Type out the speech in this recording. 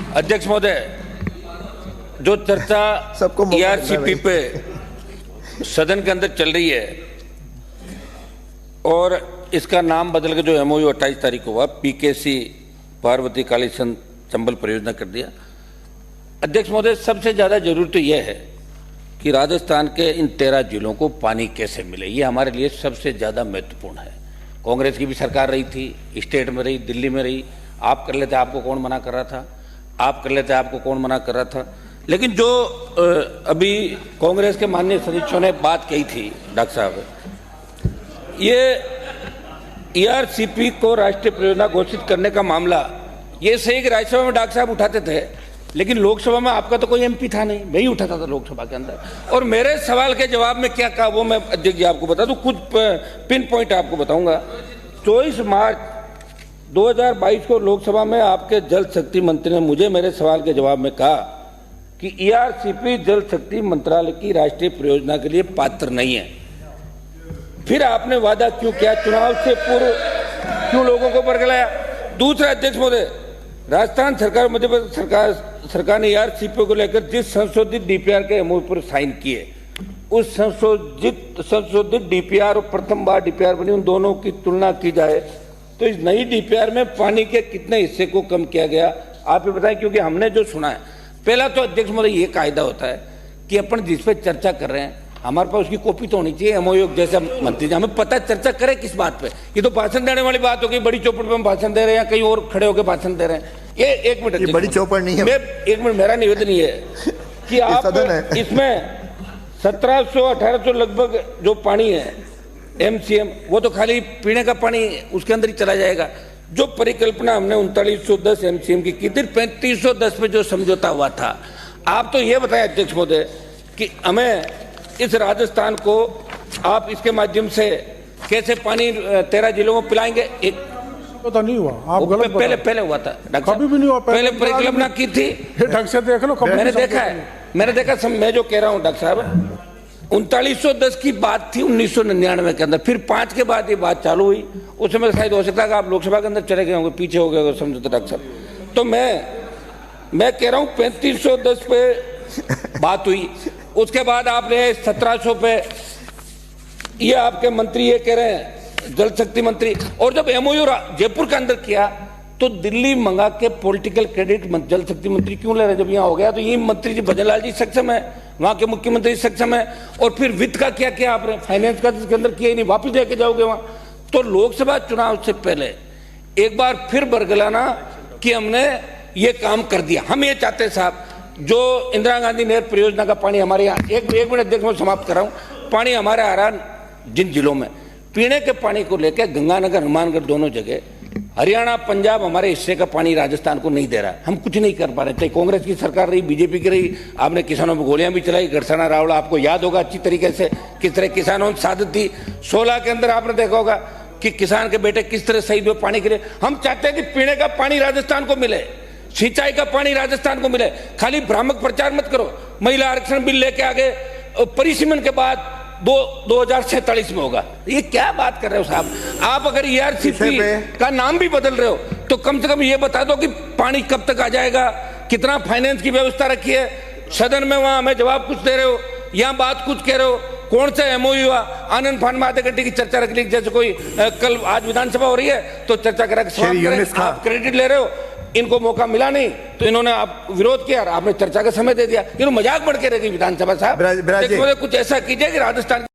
अध्यक्ष महोदय, जो चर्चा ईआरसीपी पे सदन के अंदर चल रही है और इसका नाम बदल के जो एमओयू 28 तारीख को हुआ, पीकेसी पार्वती कालीसिंध चंबल परियोजना कर दिया। अध्यक्ष महोदय, सबसे ज्यादा जरूरी तो यह है कि राजस्थान के इन 13 जिलों को पानी कैसे मिले, ये हमारे लिए सबसे ज्यादा महत्वपूर्ण है। कांग्रेस की भी सरकार रही थी, स्टेट में रही, दिल्ली में रही, आप कर लेते आपको कौन मना कर रहा था, आप कर लेते आपको कौन मना कर रहा था। लेकिन जो अभी कांग्रेस के माननीय सदस्यों ने बात कही थी, डॉक्टर साहब, ये ईआरसीपी को राष्ट्रीय परियोजना घोषित करने का मामला, ये सही कि राज्यसभा में डॉक्टर साहब उठाते थे, लेकिन लोकसभा में आपका तो कोई एमपी था नहीं, मैं ही उठाता था लोकसभा के अंदर। और मेरे सवाल के जवाब में क्या कहा वो मैं अध्यक्ष जी आपको बता दूं, कुछ पिन पॉइंट आपको बताऊंगा। 24 मार्च 2022 को लोकसभा में आपके जल शक्ति मंत्री ने मुझे मेरे सवाल के जवाब में कहा कि ईआरसीपी जल शक्ति मंत्रालय की राष्ट्रीय परियोजना के लिए पात्र नहीं है। फिर आपने वादा क्यों किया, चुनाव से पूर्व क्यों लोगों को बरगलाया? दूसरा अध्यक्ष महोदय, राजस्थान सरकार, मध्य प्रदेश सरकार ने ईआरसीपी को लेकर जिस संशोधित डीपीआर के एमओयू पर साइन किए, उस संशोधित डीपीआर और प्रथम बार डीपीआर बनी, उन दोनों की तुलना की जाए तो इस नई डीपीआर में पानी के कितने हिस्से को कम किया गया, आप ये बताएं। क्योंकि हमने जो सुना है, पहला तो अध्यक्ष महोदय ये कायदा होता है कि अपन जिस पे चर्चा कर रहे हैं हमारे पास उसकी कॉपी तो होनी चाहिए। एमओयू जैसे मंत्री जी, हमें पता चर्चा करें किस बात पे। ये तो भाषण देने वाली बात हो गई, बड़ी चौपड़ पे हम भाषण दे रहे हैं या कहीं और खड़े होकर भाषण दे रहे हैं। ये एक मिनट, ये बड़ी चौपड़ नहीं है। एक मिनट, मेरा निवेदन ये है कि आप इसमें 1700-1800 लगभग जो पानी है एमसीएम, वो तो खाली पीने का पानी उसके अंदर ही चला जाएगा। जो परिकल्पना हमने 3910 एमसीएम की थी, 3510 में जो समझौता हुआ था, आप तो ये बताएं अध्यक्ष महोदय कि हमें इस राजस्थान को आप इसके माध्यम से कैसे पानी 13 जिलों को पिलाएंगे? एक तो नहीं हुआ, आप गलत पहले हुआ था डॉक्टर, कभी भी नहीं हुआ। पहले परिकल्पना की थी, ढंग से देख लो। मैंने देखा है, मैं जो कह रहा हूँ डॉक्टर साहब, 3910 की बात थी 1999 के अंदर, फिर 5 के बाद ये बात चालू हुई। उस समय शायद हो सकता है कि आप लोकसभा के अंदर चले गए होंगे, पीछे हो गए होंगे समझौता डॉक्टर साहब। तो मैं कह रहा हूँ 3510 पे बात हुई, उसके बाद आपने 1700 पे, ये आपके मंत्री ये कह रहे हैं जल शक्ति मंत्री। और जब एमओयू जयपुर के अंदर किया तो दिल्ली मंगा के पॉलिटिकल क्रेडिट जल शक्ति मंत्री क्यों ले रहे? जब यहाँ हो गया तो ये मंत्री जी भजनलाल जी सक्षम है, वहां के मुख्यमंत्री सक्षम है। और फिर वित्त का क्या किया आपने? फाइनेंस का इसके अंदर किया ही नहीं, वापिस लेके जाओगे वहां। तो लोकसभा चुनाव से पहले एक बार फिर बरगलाना कि हमने ये काम कर दिया। हम ये चाहते हैं साहब, जो इंदिरा गांधी नहर परियोजना का पानी हमारे यहाँ, एक मिनट देख मैं समाप्त कर रहा हूँ, पानी हमारे आ रहा जिन जिलों में पीने के पानी को लेकर गंगानगर हनुमानगढ़ दोनों जगह, हरियाणा पंजाब हमारे हिस्से का पानी राजस्थान को नहीं दे रहा है। हम कुछ नहीं कर पा रहे, चाहे कांग्रेस की सरकार रही, बीजेपी की रही। आपने किसानों पर गोलियां भी चलाई, गड़साना रावला आपको याद होगा अच्छी तरीके से किस तरह किसानों ने सादत दी। 16 के अंदर आपने देखा होगा कि किसान के बेटे किस तरह शहीद हुए पानी के लिए। हम चाहते हैं कि पीने का पानी राजस्थान को मिले, सिंचाई का पानी राजस्थान को मिले। खाली भ्रामक प्रचार मत करो। महिला आरक्षण बिल लेके आगे परिसीमन के बाद 2047 में होगा, ये क्या बात कर रहे हो साहब? आप अगर ईआरसीपी का नाम भी बदल रहे हो तो कम से कम ये बता दो कि पानी कब तक आ जाएगा, कितना फाइनेंस की व्यवस्था रखी है। सदन में वहां हमें जवाब कुछ दे रहे हो, यहाँ बात कुछ कह रहे हो। कौन सा एमओयू हुआ? आनंद फान में आधे घंटे की चर्चा रख ली, जैसे कोई कल आज विधानसभा हो रही है तो चर्चा करा के आप क्रेडिट ले रहे हो। इनको मौका मिला नहीं तो इन्होंने आप विरोध किया, आपने चर्चा का समय दे दिया। ये मजाक बढ़ के रहेगी विधानसभा साहब। कुछ ऐसा कीजिए कि राजस्थान